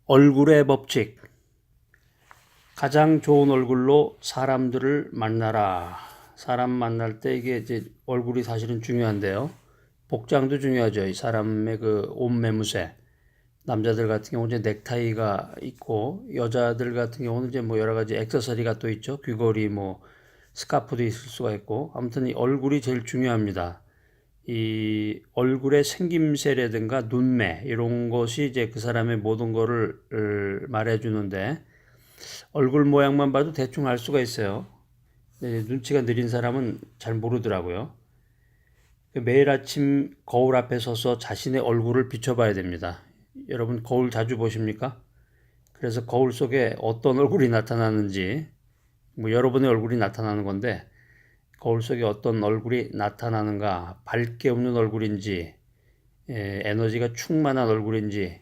얼굴의 법칙. 가장 좋은 얼굴로 사람들을 만나라. 사람 만날 때 이게 이제 얼굴이 사실은 중요한데요. 복장도 중요하죠. 이 사람의 그 옷 매무새. 남자들 같은 경우는 이제 넥타이가 있고, 여자들 같은 경우는 이제 뭐 여러 가지 액세서리가 또 있죠. 귀걸이, 뭐 스카프도 있을 수가 있고. 아무튼 이 얼굴이 제일 중요합니다. 이 얼굴의 생김새라든가 눈매 이런 것이 이제 그 사람의 모든 거를 말해주는데, 얼굴 모양만 봐도 대충 알 수가 있어요. 눈치가 느린 사람은 잘 모르더라고요. 매일 아침 거울 앞에 서서 자신의 얼굴을 비춰봐야 됩니다. 여러분 거울 자주 보십니까? 그래서 거울 속에 어떤 얼굴이 나타나는지, 뭐 여러분의 얼굴이 나타나는 건데, 거울 속에 어떤 얼굴이 나타나는가, 밝게 웃는 얼굴인지, 에너지가 충만한 얼굴인지,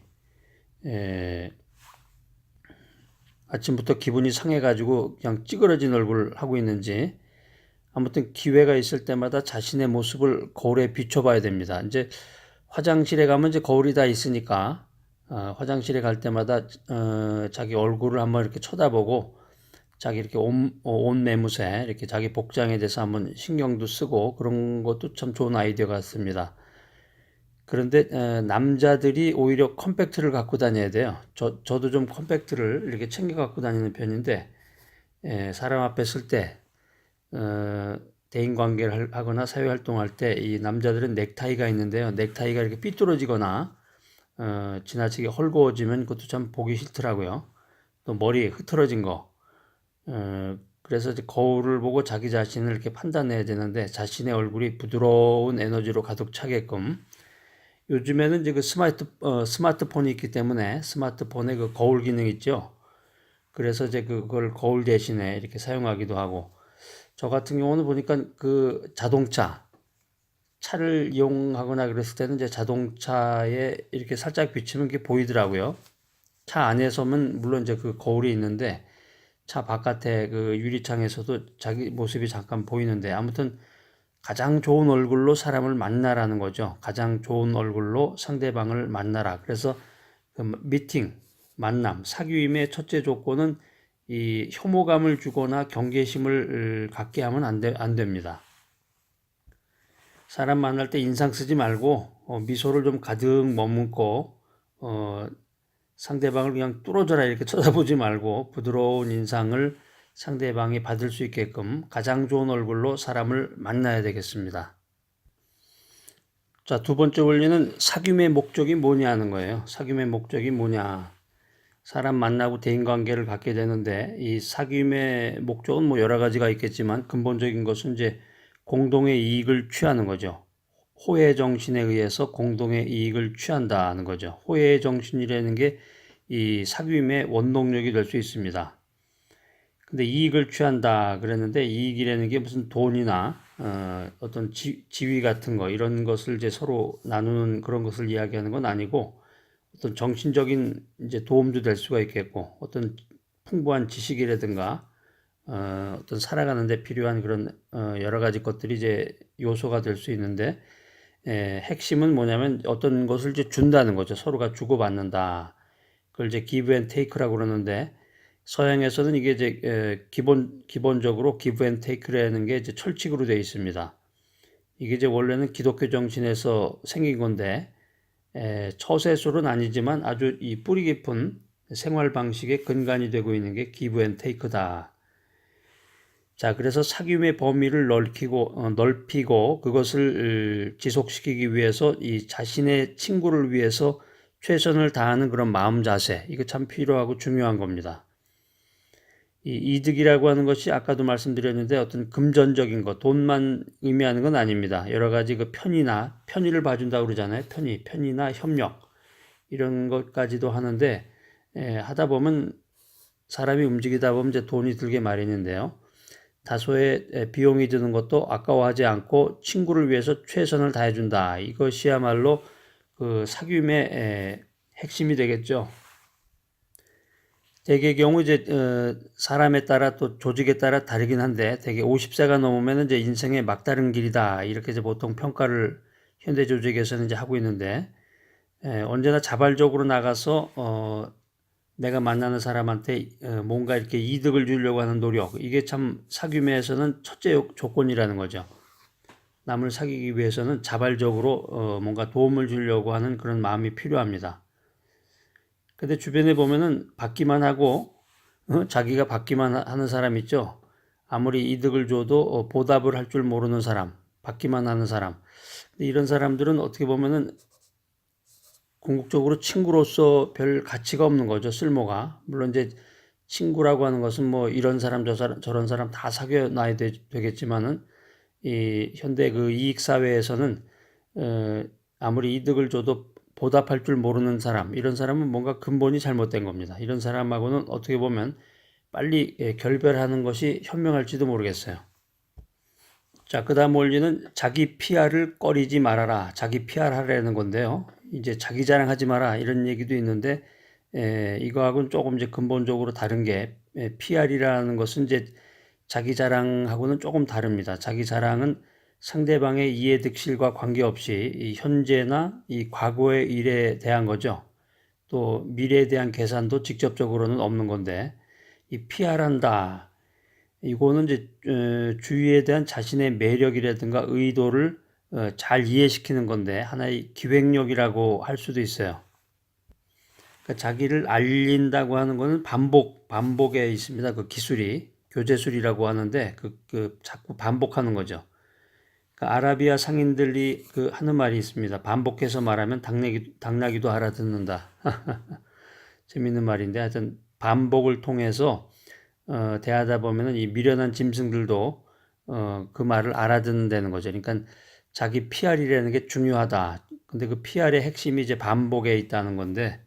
아침부터 기분이 상해가지고 그냥 찌그러진 얼굴 하고 있는지, 아무튼 기회가 있을 때마다 자신의 모습을 거울에 비춰봐야 됩니다. 이제 화장실에 가면 이제 거울이 다 있으니까, 화장실에 갈 때마다 자기 얼굴을 한번 이렇게 쳐다보고, 자기 이렇게 옷 매무새, 이렇게 자기 복장에 대해서 한번 신경도 쓰고, 그런 것도 참 좋은 아이디어 같습니다. 그런데 남자들이 오히려 컴팩트를 갖고 다녀야 돼요. 저도 좀 컴팩트를 이렇게 챙겨 갖고 다니는 편인데, 사람 앞에 쓸 때, 대인 관계를 하거나 사회 활동할 때 이 남자들은 넥타이가 있는데요. 넥타이가 이렇게 삐뚤어지거나 지나치게 헐거워지면 그것도 참 보기 싫더라고요. 또 머리 흐트러진 거. 그래서 이제 거울을 보고 자기 자신을 이렇게 판단해야 되는데, 자신의 얼굴이 부드러운 에너지로 가득 차게끔. 요즘에는 이제 그 스마트폰이 있기 때문에 스마트폰에 그 거울 기능 있죠. 그래서 이제 그걸 거울 대신에 이렇게 사용하기도 하고, 저 같은 경우는 보니까 그 차를 이용하거나 그랬을 때는 이제 자동차에 이렇게 살짝 비치면 게 보이더라고요. 차 안에서는 물론 이제 그 거울이 있는데, 차 바깥에 그 유리창에서도 자기 모습이 잠깐 보이는데, 아무튼 가장 좋은 얼굴로 사람을 만나라는 거죠. 가장 좋은 얼굴로 상대방을 만나라. 그래서 그 미팅, 만남, 사귀임의 첫째 조건은 이 혐오감을 주거나 경계심을 갖게 하면 안 됩니다. 사람 만날 때 인상 쓰지 말고 미소를 좀 가득 머금고, 상대방을 그냥 뚫어져라 이렇게 쳐다보지 말고 부드러운 인상을 상대방이 받을 수 있게끔 가장 좋은 얼굴로 사람을 만나야 되겠습니다. 자, 두 번째 원리는 사귐의 목적이 뭐냐는 거예요. 사귐의 목적이 뭐냐. 사람 만나고 대인관계를 갖게 되는데, 이 사귐의 목적은 뭐 여러 가지가 있겠지만 근본적인 것은 이제 공동의 이익을 취하는 거죠. 호혜 정신에 의해서 공동의 이익을 취한다는 거죠. 호혜 정신이라는 게 이 사귐의 원동력이 될 수 있습니다. 근데 이익을 취한다 그랬는데, 이익이라는 게 무슨 돈이나 어떤 지위 같은 거 이런 것을 이제 서로 나누는 그런 것을 이야기하는 건 아니고, 어떤 정신적인 이제 도움도 될 수가 있겠고, 어떤 풍부한 지식이라든가 어떤 살아가는 데 필요한 그런 여러 가지 것들이 이제 요소가 될 수 있는데, 핵심은 뭐냐면 어떤 것을 이제 준다는 거죠. 서로가 주고받는다. 그걸 이제 give and take라고 그러는데, 서양에서는 이게 이제 기본적으로 give and take라는 게 이제 철칙으로 되어 있습니다. 이게 이제 원래는 기독교 정신에서 생긴 건데, 처세술은 아니지만 아주 이 뿌리 깊은 생활 방식의 근간이 되고 있는 게 give and take다. 자, 그래서 사귐의 범위를 넓히고 그것을 지속시키기 위해서 이 자신의 친구를 위해서 최선을 다하는 그런 마음 자세, 이거 참 필요하고 중요한 겁니다. 이 이득이라고 하는 것이 아까도 말씀드렸는데 어떤 금전적인 것, 돈만 의미하는 건 아닙니다. 여러 가지 그 편의를 봐준다고 그러잖아요. 편의나 협력, 이런 것까지도 하는데, 하다 보면 사람이 움직이다 보면 이제 돈이 들게 마련인데요. 다소의 비용이 드는 것도 아까워하지 않고 친구를 위해서 최선을 다해준다. 이것이야말로 그 사귐의 핵심이 되겠죠. 대개 경우 이제 사람에 따라 또 조직에 따라 다르긴 한데, 대개 50세가 넘으면 이제 인생의 막다른 길이다, 이렇게 이제 보통 평가를 현대 조직에서는 이제 하고 있는데, 언제나 자발적으로 나가서 내가 만나는 사람한테 뭔가 이렇게 이득을 주려고 하는 노력, 이게 참 사귐에서는 첫째 조건이라는 거죠. 남을 사귀기 위해서는 자발적으로 뭔가 도움을 주려고 하는 그런 마음이 필요합니다. 근데 주변에 보면은 받기만 하고 자기가 받기만 하는 사람 있죠. 아무리 이득을 줘도 보답을 할 줄 모르는 사람, 받기만 하는 사람. 이런 사람들은 어떻게 보면은 궁극적으로 친구로서 별 가치가 없는 거죠. 쓸모가. 물론 이제 친구라고 하는 것은 뭐 이런 사람 저런 사람 다 사귀어 놔야 되겠지만은 이 현대 그 이익 사회에서는 아무리 이득을 줘도 보답할 줄 모르는 사람, 이런 사람은 뭔가 근본이 잘못된 겁니다. 이런 사람하고는 어떻게 보면 빨리 결별하는 것이 현명할지도 모르겠어요. 자, 그 다음 원리는 자기 PR을 꺼리지 말아라. 자기 PR 하라는 건데요. 이제 자기 자랑하지 마라. 이런 얘기도 있는데, 이거하고는 조금 이제 근본적으로 다른 게, PR이라는 것은 이제 자기 자랑하고는 조금 다릅니다. 자기 자랑은 상대방의 이해득실과 관계없이 이 현재나 이 과거의 일에 대한 거죠. 또 미래에 대한 계산도 직접적으로는 없는 건데, 이 PR한다. 이거는 이제 주위에 대한 자신의 매력이라든가 의도를 잘 이해시키는 건데 하나의 기획력이라고 할 수도 있어요. 그러니까 자기를 알린다고 하는 것은 반복에 있습니다. 그 기술이 교재술이라고 하는데 그 자꾸 반복하는 거죠. 그러니까 아라비아 상인들이 그 하는 말이 있습니다. 반복해서 말하면 당나귀도 알아듣는다. 재밌는 말인데 하여튼 반복을 통해서 대하다 보면은 이 미련한 짐승들도 그 말을 알아듣는다는 거죠. 그러니까 자기 PR이라는 게 중요하다. 근데 그 PR의 핵심이 이제 반복에 있다는 건데,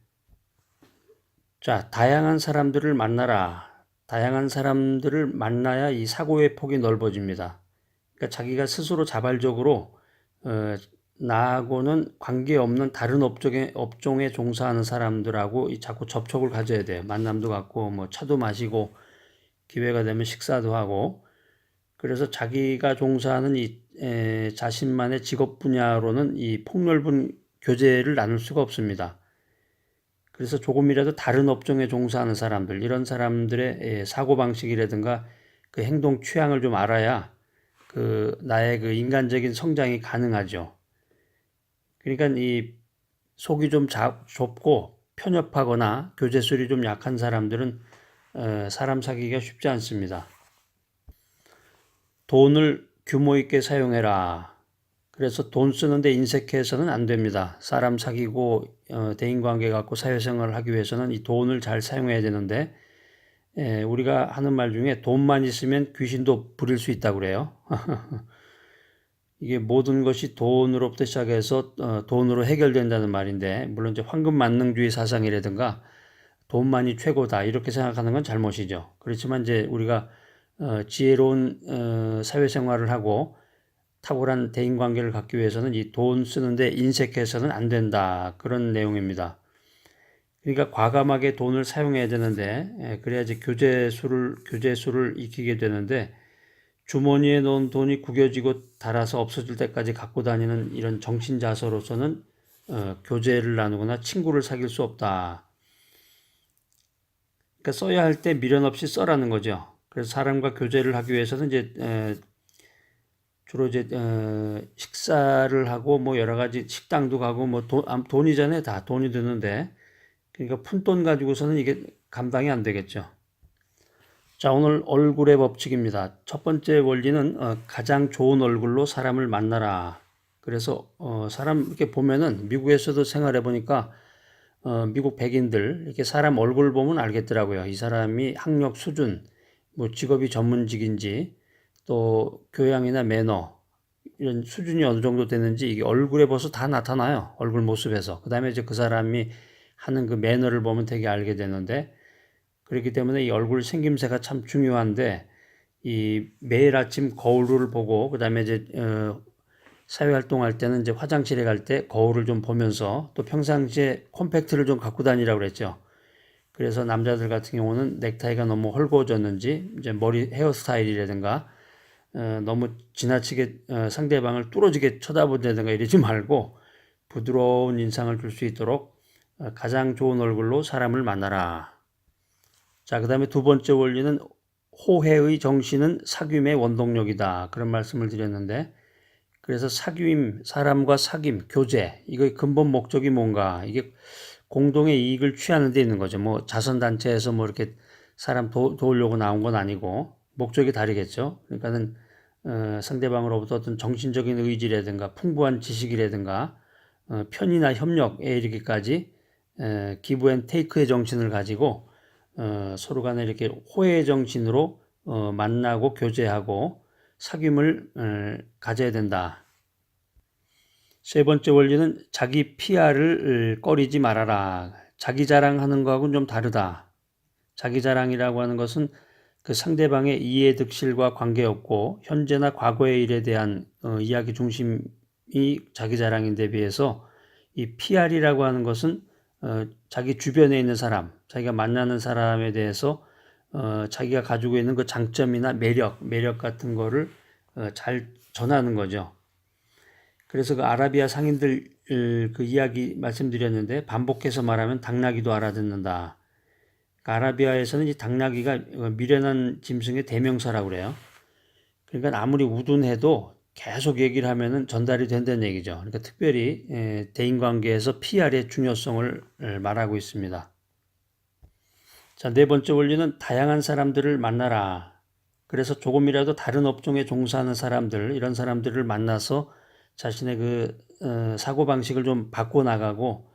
자, 다양한 사람들을 만나라. 다양한 사람들을 만나야 이 사고의 폭이 넓어집니다. 그러니까 자기가 스스로 자발적으로 나하고는 관계없는 다른 업종에 종사하는 사람들하고 자꾸 접촉을 가져야 돼요. 만남도 갖고 뭐 차도 마시고 기회가 되면 식사도 하고. 그래서 자기가 종사하는 이 자신만의 직업 분야로는 이 폭넓은 교제를 나눌 수가 없습니다. 그래서 조금이라도 다른 업종에 종사하는 사람들, 이런 사람들의 사고방식이라든가 그 행동 취향을 좀 알아야 그 나의 그 인간적인 성장이 가능하죠. 그러니까 이 속이 좀 좁고 편협하거나 교제술이 좀 약한 사람들은 사람 사귀기가 쉽지 않습니다. 돈을 규모 있게 사용해라. 그래서 돈 쓰는데 인색해서는 안 됩니다. 사람 사귀고 대인관계 갖고 사회생활을 하기 위해서는 이 돈을 잘 사용해야 되는데 우리가 하는 말 중에 돈만 있으면 귀신도 부릴 수 있다고 그래요. 이게 모든 것이 돈으로부터 시작해서 돈으로 해결된다는 말인데 물론 이제 황금만능주의 사상이라든가 돈만이 최고다 이렇게 생각하는 건 잘못이죠. 그렇지만 이제 우리가 지혜로운 사회생활을 하고 탁월한 대인관계를 갖기 위해서는 이 돈 쓰는데 인색해서는 안 된다. 그런 내용입니다. 그러니까 과감하게 돈을 사용해야 되는데 그래야지 교제수를 익히게 되는데 주머니에 넣은 돈이 구겨지고 닳아서 없어질 때까지 갖고 다니는 이런 정신자서로서는 교제를 나누거나 친구를 사귈 수 없다. 그러니까 써야 할 때 미련 없이 써라는 거죠. 그래서 사람과 교제를 하기 위해서는 이제 주로 이제 식사를 하고 뭐 여러 가지 식당도 가고 뭐 돈이잖아요. 다 돈이 드는데 그러니까 푼돈 가지고서는 이게 감당이 안 되겠죠. 자, 오늘 얼굴의 법칙입니다. 첫 번째 원리는 가장 좋은 얼굴로 사람을 만나라. 그래서 사람 이렇게 보면은 미국에서도 생활해 보니까 미국 백인들 이렇게 사람 얼굴 보면 알겠더라고요. 이 사람이 학력 수준, 뭐 직업이 전문직인지 또 교양이나 매너 이런 수준이 어느 정도 되는지 이게 얼굴에 벌써 다 나타나요. 얼굴 모습에서. 그다음에 이제 그 사람이 하는 그 매너를 보면 되게 알게 되는데 그렇기 때문에 이 얼굴 생김새가 참 중요한데 이 매일 아침 거울을 보고 그다음에 이제 사회 활동할 때는 이제 화장실에 갈 때 거울을 좀 보면서 또 평상시에 콤팩트를 좀 갖고 다니라고 그랬죠. 그래서 남자들 같은 경우는 넥타이가 너무 헐거워졌는지 이제 머리 헤어스타일이라든가 너무 지나치게 상대방을 뚫어지게 쳐다본다든가 이러지 말고 부드러운 인상을 줄 수 있도록 가장 좋은 얼굴로 사람을 만나라. 자, 그 다음에 두 번째 원리는 호혜의 정신은 사귐의 원동력이다. 그런 말씀을 드렸는데, 그래서 사귐, 사람과 사귐, 교제, 이거의 근본 목적이 뭔가, 이게 공동의 이익을 취하는 데 있는 거죠. 뭐 자선단체에서 뭐 이렇게 사람 도우려고 나온 건 아니고, 목적이 다르겠죠. 그러니까는, 상대방으로부터 어떤 정신적인 의지라든가, 풍부한 지식이라든가, 편의나 협력에 이르기까지, 기브 앤 테이크의 정신을 가지고, 서로 간에 이렇게 호혜의 정신으로 만나고 교제하고 사귐을 가져야 된다. 세 번째 원리는 자기 PR을 꺼리지 말아라. 자기 자랑하는 거하고는 좀 다르다. 자기 자랑이라고 하는 것은 그 상대방의 이해 득실과 관계없고 현재나 과거의 일에 대한 이야기 중심이 자기 자랑인데 비해서 이 PR이라고 하는 것은 자기 주변에 있는 사람, 자기가 만나는 사람에 대해서 자기가 가지고 있는 그 장점이나 매력 같은 거를 잘 전하는 거죠. 그래서 그 아라비아 상인들 그 이야기 말씀드렸는데 반복해서 말하면 당나귀도 알아듣는다. 그러니까 아라비아에서는 이 당나귀가 미련한 짐승의 대명사라고 그래요. 그러니까 아무리 우둔해도 계속 얘기를 하면은 전달이 된다는 얘기죠. 그러니까 특별히 대인관계에서 PR의 중요성을 말하고 있습니다. 자, 네 번째 원리는 다양한 사람들을 만나라. 그래서 조금이라도 다른 업종에 종사하는 사람들, 이런 사람들을 만나서 자신의 그 사고방식을 좀 바꿔나가고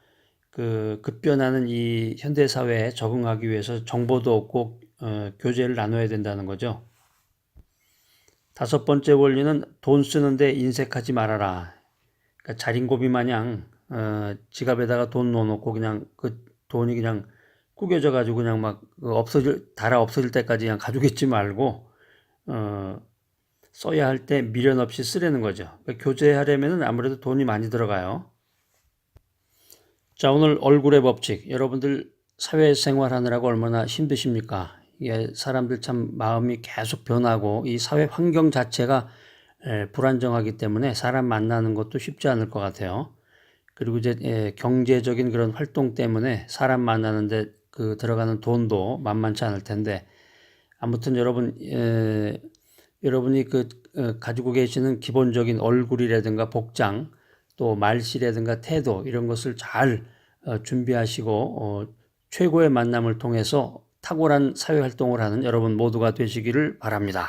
그 급변하는 이 현대사회에 적응하기 위해서 정보도 얻고 교제를 나눠야 된다는 거죠. 다섯 번째 원리는 돈 쓰는데 인색하지 말아라. 그러니까 자린고비 마냥 지갑에다가 돈 넣어놓고 그냥 그 돈이 그냥 구겨져 가지고 그냥 막 달아 없어질 때까지 그냥 가지고 있지 말고 써야 할 때 미련 없이 쓰라는 거죠. 그러니까 교제하려면 아무래도 돈이 많이 들어가요. 자, 오늘 얼굴의 법칙. 여러분들 사회생활하느라고 얼마나 힘드십니까? 이게 사람들 참 마음이 계속 변하고 이 사회 환경 자체가 불안정하기 때문에 사람 만나는 것도 쉽지 않을 것 같아요. 그리고 이제 경제적인 그런 활동 때문에 사람 만나는데 그 들어가는 돈도 만만치 않을 텐데 아무튼 여러분이 가지고 계시는 기본적인 얼굴이라든가 복장 또 말씨라든가 태도 이런 것을 잘 준비하시고 최고의 만남을 통해서 탁월한 사회활동을 하는 여러분 모두가 되시기를 바랍니다.